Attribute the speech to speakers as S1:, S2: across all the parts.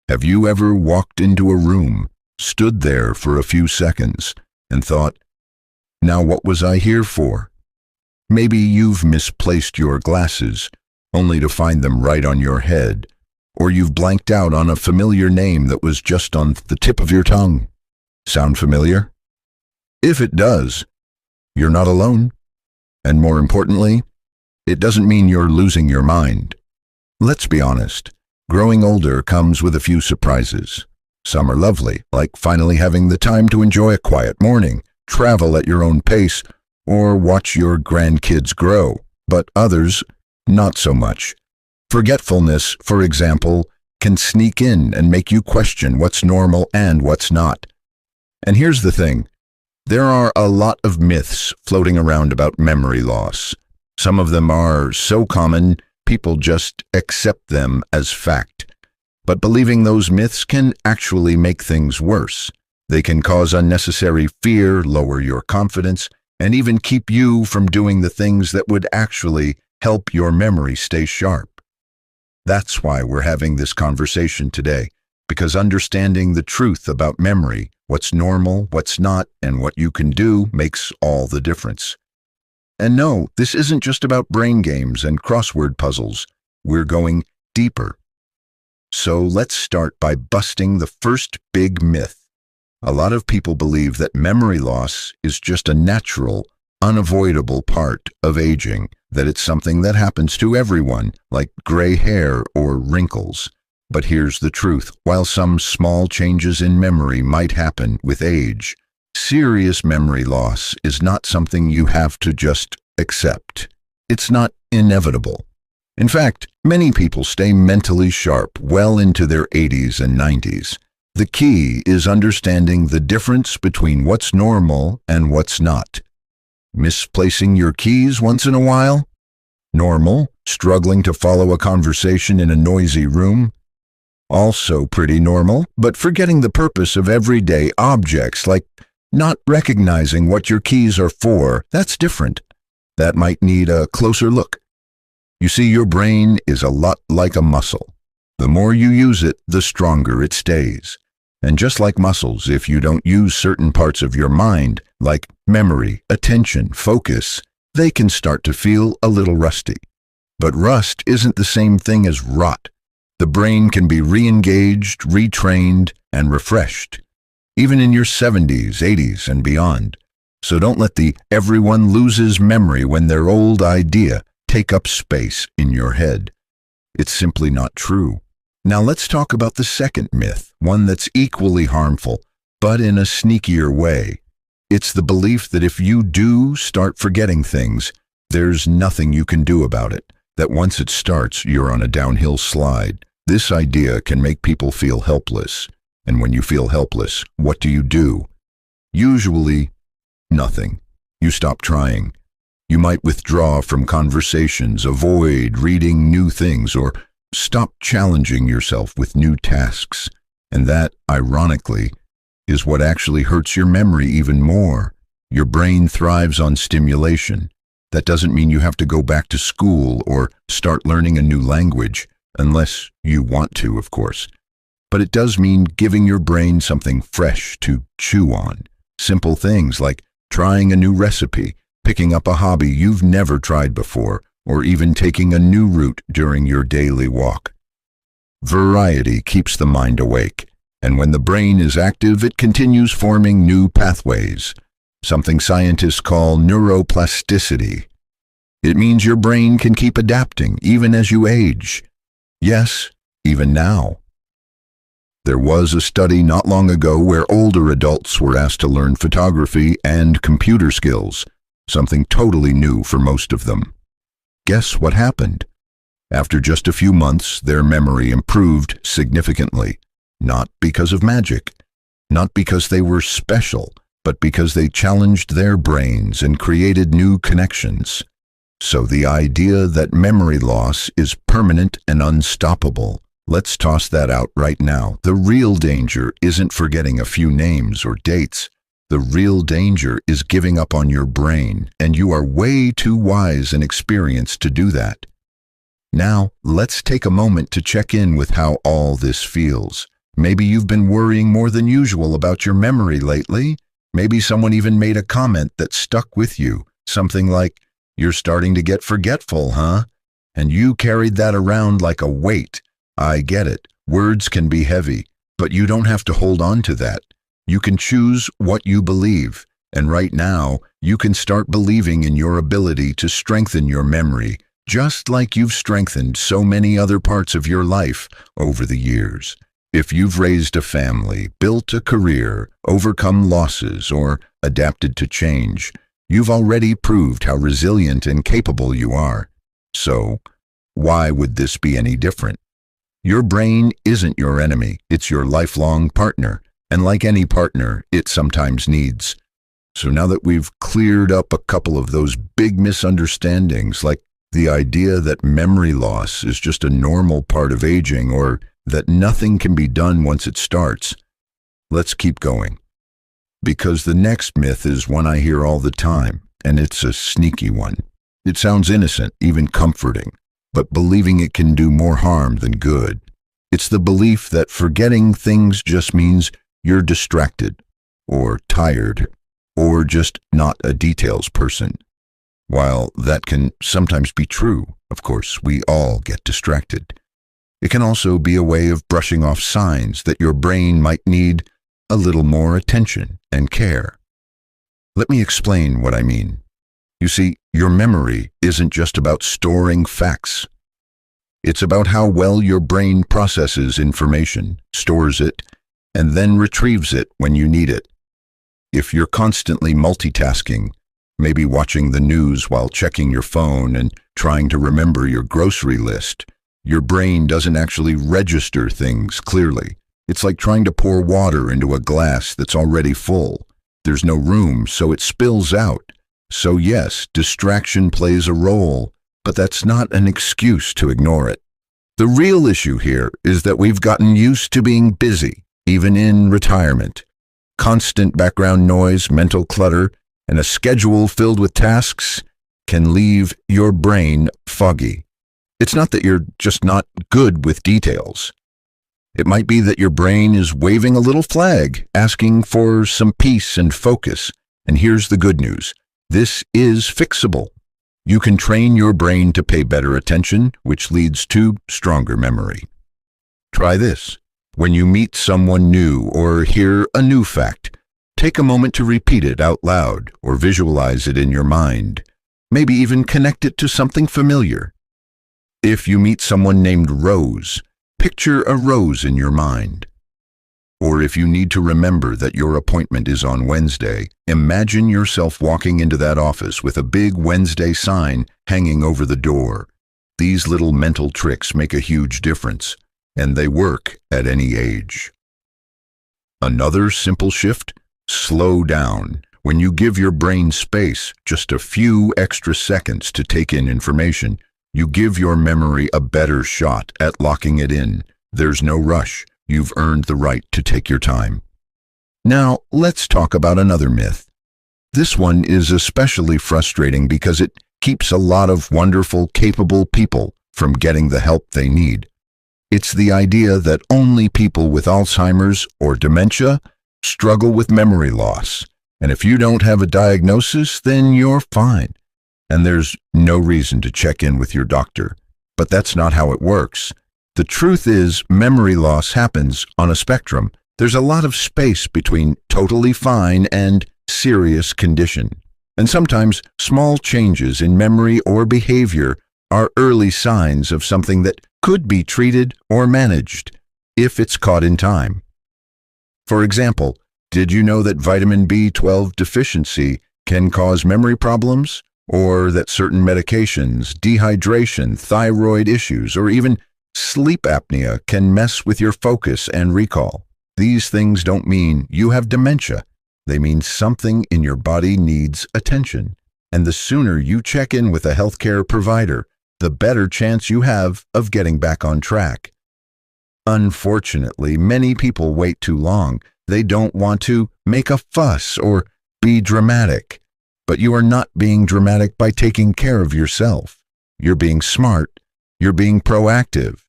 S1: Have you ever walked into a room, stood there for a few seconds, and thought, "Now what was I here for?" Maybe you've misplaced your glasses, only to find them right on your head, or you've blanked out on a familiar name that was just on the tip of your tongue. Sound familiar? If it does, you're not alone. And more importantly, it doesn't mean you're losing your mind. Let's be honest, growing older comes with a few surprises. Some are lovely, like finally having the time to enjoy a quiet morning, travel at your own pace, or watch your grandkids grow. But others, not so much. Forgetfulness, for example, can sneak in and make you question what's normal and what's not. And here's the thing. There are a lot of myths floating around about memory loss. Some of them are so common, people just accept them as fact. But believing those myths can actually make things worse. They can cause unnecessary fear, lower your confidence, and even keep you from doing the things that would actually help your memory stay sharp. That's why we're having this conversation today, because understanding the truth about memory, what's normal, what's not, and what you can do makes all the difference. And no, this isn't just about brain games and crossword puzzles. We're going deeper. So let's start by busting the first big myth. A lot of people believe that memory loss is just a natural, unavoidable part of aging, that it's something that happens to everyone, like gray hair or wrinkles. But here's the truth. While some small changes in memory might happen with age, serious memory loss is not something you have to just accept. It's not inevitable. In fact, many people stay mentally sharp well into their 80s and 90s. The key is understanding the difference between what's normal and what's not. Misplacing your keys once in a while? Normal. Struggling to follow a conversation in a noisy room? Also pretty normal. But forgetting the purpose of everyday objects, like not recognizing what your keys are for, that's different. That might need a closer look. You see, your brain is a lot like a muscle. The more you use it, the stronger it stays. And just like muscles, if you don't use certain parts of your mind, like memory, attention, focus, they can start to feel a little rusty. But rust isn't the same thing as rot. The brain can be re-engaged, retrained, and refreshed, even in your 70s, 80s, and beyond. So don't let the "everyone loses memory when they're old" idea take up space in your head. It's simply not true. Now let's talk about the second myth, one that's equally harmful, but in a sneakier way. It's the belief that if you do start forgetting things, there's nothing you can do about it, that once it starts, you're on a downhill slide. This idea can make people feel helpless. And when you feel helpless, what do? Usually, nothing. You stop trying. You might withdraw from conversations, avoid reading new things, or stop challenging yourself with new tasks. And that, ironically, is what actually hurts your memory even more. Your brain thrives on stimulation. That doesn't mean you have to go back to school or start learning a new language, unless you want to, of course. But it does mean giving your brain something fresh to chew on. Simple things like trying a new recipe, picking up a hobby you've never tried before, or even taking a new route during your daily walk. Variety keeps the mind awake, and when the brain is active, it continues forming new pathways, something scientists call neuroplasticity. It means your brain can keep adapting even as you age. Yes, even now. There was a study not long ago where older adults were asked to learn photography and computer skills, something totally new for most of them. Guess what happened? After just a few months, their memory improved significantly. Not because of magic, not because they were special, but because they challenged their brains and created new connections. So the idea that memory loss is permanent and unstoppable, let's toss that out right now. The real danger isn't forgetting a few names or dates. The real danger is giving up on your brain, and you are way too wise and experienced to do that. Now, let's take a moment to check in with how all this feels. Maybe you've been worrying more than usual about your memory lately. Maybe someone even made a comment that stuck with you. Something like, "You're starting to get forgetful, huh?" And you carried that around like a weight. I get it. Words can be heavy, but you don't have to hold on to that. You can choose what you believe. And right now, you can start believing in your ability to strengthen your memory, just like you've strengthened so many other parts of your life over the years. If you've raised a family, built a career, overcome losses, or adapted to change, you've already proved how resilient and capable you are. So, why would this be any different? Your brain isn't your enemy, it's your lifelong partner. And like any partner, it sometimes needs. So now that we've cleared up a couple of those big misunderstandings, like the idea that memory loss is just a normal part of aging or that nothing can be done once it starts, let's keep going. Because the next myth is one I hear all the time, and it's a sneaky one. It sounds innocent, even comforting, but believing it can do more harm than good. It's the belief that forgetting things just means you're distracted, or tired, or just not a details person. While that can sometimes be true, of course, we all get distracted. It can also be a way of brushing off signs that your brain might need a little more attention and care. Let me explain what I mean. You see, your memory isn't just about storing facts. It's about how well your brain processes information, stores it, and then retrieves it when you need it. If you're constantly multitasking, maybe watching the news while checking your phone and trying to remember your grocery list, your brain doesn't actually register things clearly. It's like trying to pour water into a glass that's already full. There's no room, so it spills out. So yes, distraction plays a role, but that's not an excuse to ignore it. The real issue here is that we've gotten used to being busy, even in retirement. Constant background noise, mental clutter, and a schedule filled with tasks can leave your brain foggy. It's not that you're just not good with details. It might be that your brain is waving a little flag, asking for some peace and focus. And here's the good news. This is fixable. You can train your brain to pay better attention, which leads to stronger memory. Try this. When you meet someone new or hear a new fact, take a moment to repeat it out loud or visualize it in your mind. Maybe even connect it to something familiar. If you meet someone named Rose, picture a rose in your mind. Or if you need to remember that your appointment is on Wednesday, imagine yourself walking into that office with a big Wednesday sign hanging over the door. These little mental tricks make a huge difference, and they work at any age. Another simple shift: slow down. When you give your brain space, just a few extra seconds to take in information, you give your memory a better shot at locking it in. There's no rush. You've earned the right to take your time. Now, let's talk about another myth. This one is especially frustrating because it keeps a lot of wonderful, capable people from getting the help they need. It's the idea that only people with Alzheimer's or dementia struggle with memory loss. And if you don't have a diagnosis, then you're fine. And there's no reason to check in with your doctor. But that's not how it works. The truth is, memory loss happens on a spectrum. There's a lot of space between totally fine and serious condition. And sometimes small changes in memory or behavior are early signs of something that could be treated or managed if it's caught in time. For example, did you know that vitamin B12 deficiency can cause memory problems? Or that certain medications, dehydration, thyroid issues, or even sleep apnea can mess with your focus and recall? These things don't mean you have dementia. They mean something in your body needs attention. And the sooner you check in with a healthcare provider, the better chance you have of getting back on track. Unfortunately, many people wait too long. They don't want to make a fuss or be dramatic. But you are not being dramatic by taking care of yourself. You're being smart. You're being proactive.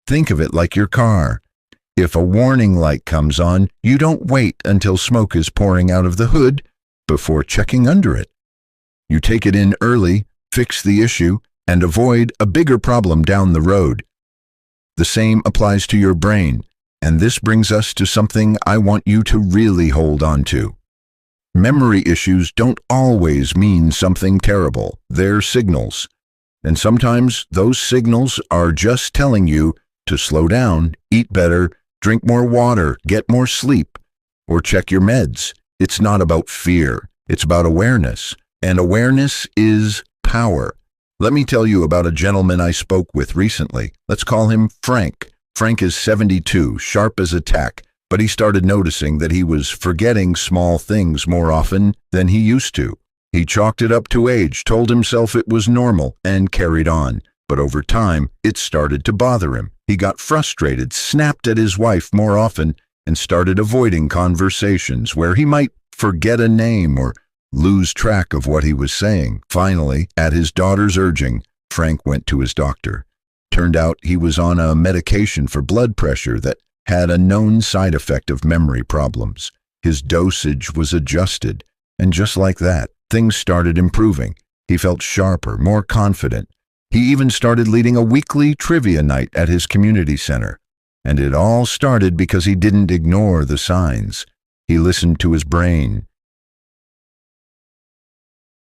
S1: Think of it like your car. If a warning light comes on, you don't wait until smoke is pouring out of the hood before checking under it. You take it in early, fix the issue, and avoid a bigger problem down the road. The same applies to your brain, and this brings us to something I want you to really hold on to. Memory issues don't always mean something terrible. They're signals. And sometimes those signals are just telling you to slow down, eat better, drink more water, get more sleep, or check your meds. It's not about fear. It's about awareness. And awareness is power. Let me tell you about a gentleman I spoke with recently. Let's call him Frank. Frank is 72, sharp as a tack, but he started noticing that he was forgetting small things more often than he used to. He chalked it up to age, told himself it was normal, and carried on. But over time, it started to bother him. He got frustrated, snapped at his wife more often, and started avoiding conversations where he might forget a name or lose track of what he was saying. Finally, at his daughter's urging, Frank went to his doctor. Turned out he was on a medication for blood pressure that had a known side effect of memory problems. His dosage was adjusted, and just like that, things started improving. He felt sharper, more confident. He even started leading a weekly trivia night at his community center. And it all started because he didn't ignore the signs. He listened to his brain.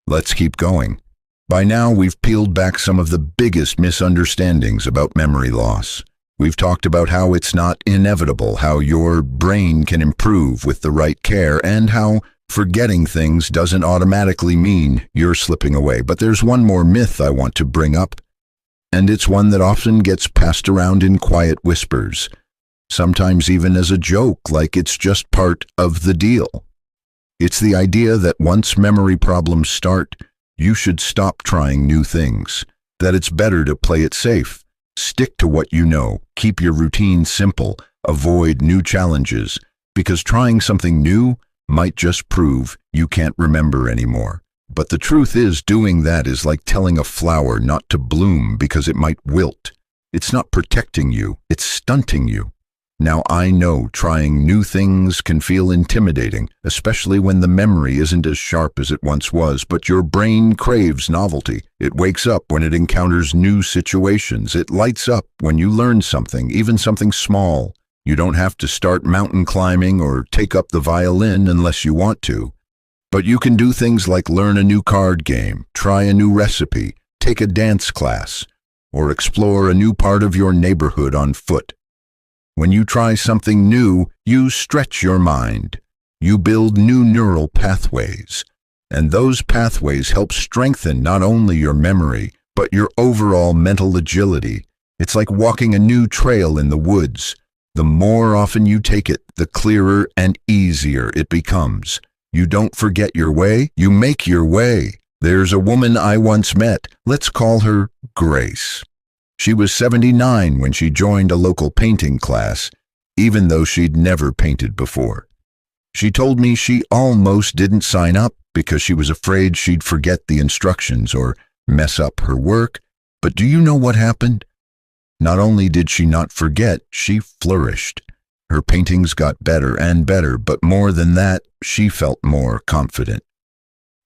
S1: Let's keep going. By now, we've peeled back some of the biggest misunderstandings about memory loss. We've talked about how it's not inevitable, how your brain can improve with the right care, and how forgetting things doesn't automatically mean you're slipping away. But there's one more myth I want to bring up, and it's one that often gets passed around in quiet whispers, sometimes even as a joke, like it's just part of the deal. It's the idea that once memory problems start, you should stop trying new things, that it's better to play it safe, stick to what you know, keep your routine simple, avoid new challenges, because trying something new might just prove you can't remember anymore. But the truth is, doing that is like telling a flower not to bloom because it might wilt. It's not protecting you, it's stunting you. Now, I know trying new things can feel intimidating, especially when the memory isn't as sharp as it once was, but your brain craves novelty. It wakes up when it encounters new situations. It lights up when you learn something, even something small. You don't have to start mountain climbing or take up the violin unless you want to. But you can do things like learn a new card game, try a new recipe, take a dance class, or explore a new part of your neighborhood on foot. When you try something new, you stretch your mind. You build new neural pathways. And those pathways help strengthen not only your memory, but your overall mental agility. It's like walking a new trail in the woods. The more often you take it, the clearer and easier it becomes. You don't forget your way, you make your way. There's a woman I once met. Let's call her Grace. She was 79 when she joined a local painting class, even though she'd never painted before. She told me she almost didn't sign up because she was afraid she'd forget the instructions or mess up her work. But do you know what happened? Not only did she not forget, she flourished. Her paintings got better and better, but more than that, she felt more confident.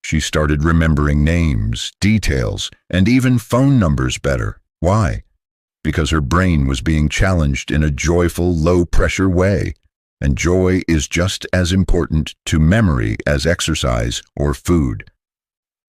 S1: She started remembering names, details, and even phone numbers better. Why? Because her brain was being challenged in a joyful, low-pressure way. And joy is just as important to memory as exercise or food.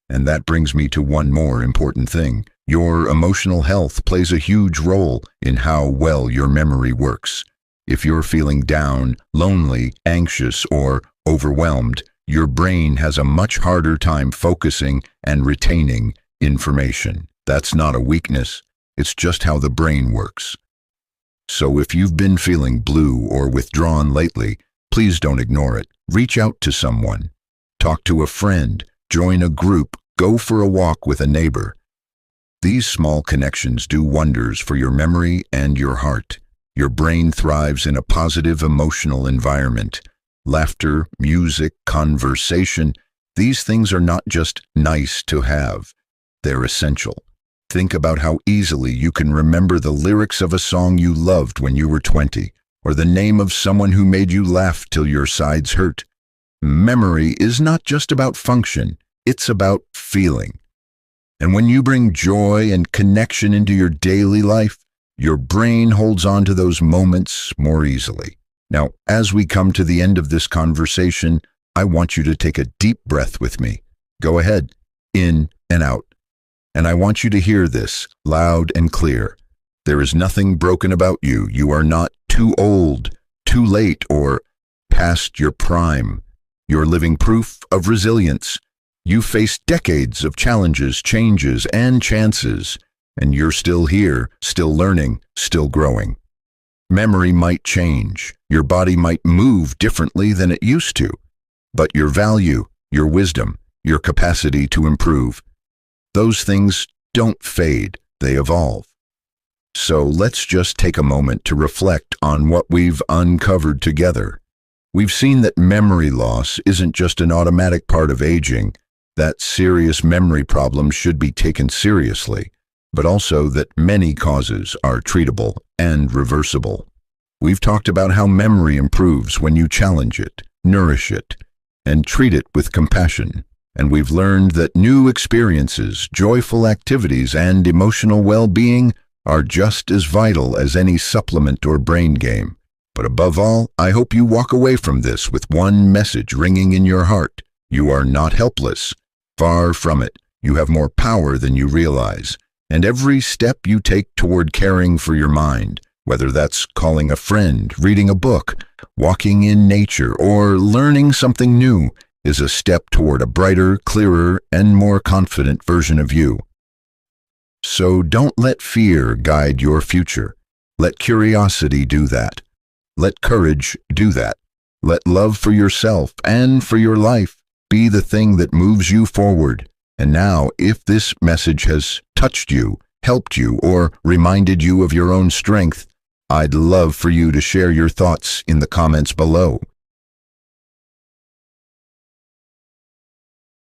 S1: And that brings me to one more important thing. Your emotional health plays a huge role in how well your memory works. If you're feeling down, lonely, anxious, or overwhelmed, your brain has a much harder time focusing and retaining information. That's not a weakness. It's just how the brain works. So if you've been feeling blue or withdrawn lately, please don't ignore it. Reach out to someone. Talk to a friend. Join a group. Go for a walk with a neighbor. These small connections do wonders for your memory and your heart. Your brain thrives in a positive emotional environment. Laughter, music, conversation, these things are not just nice to have. They're essential. Think about how easily you can remember the lyrics of a song you loved when you were 20, or the name of someone who made you laugh till your sides hurt. Memory is not just about function, it's about feeling. And when you bring joy and connection into your daily life, your brain holds on to those moments more easily. Now, as we come to the end of this conversation, I want you to take a deep breath with me. Go ahead, in and out. And I want you to hear this loud and clear. There is nothing broken about you. You are not too old, too late, or past your prime. You're living proof of resilience. You faced decades of challenges, changes, and chances, and you're still here, still learning, still growing. Memory might change. Your body might move differently than it used to, but your value, your wisdom, your capacity to improve, those things don't fade, they evolve. So let's just take a moment to reflect on what we've uncovered together. We've seen that memory loss isn't just an automatic part of aging, that serious memory problems should be taken seriously, but also that many causes are treatable and reversible. We've talked about how memory improves when you challenge it, nourish it, and treat it with compassion. And we've learned that new experiences, joyful activities, and emotional well-being are just as vital as any supplement or brain game. But above all, I hope you walk away from this with one message ringing in your heart. You are not helpless. Far from it. You have more power than you realize. And every step you take toward caring for your mind, whether that's calling a friend, reading a book, walking in nature, or learning something new, is a step toward a brighter, clearer, and more confident version of you. So don't let fear guide your future. Let curiosity do that. Let courage do that. Let love for yourself and for your life be the thing that moves you forward. And now, if this message has touched you, helped you, or reminded you of your own strength, I'd love for you to share your thoughts in the comments below.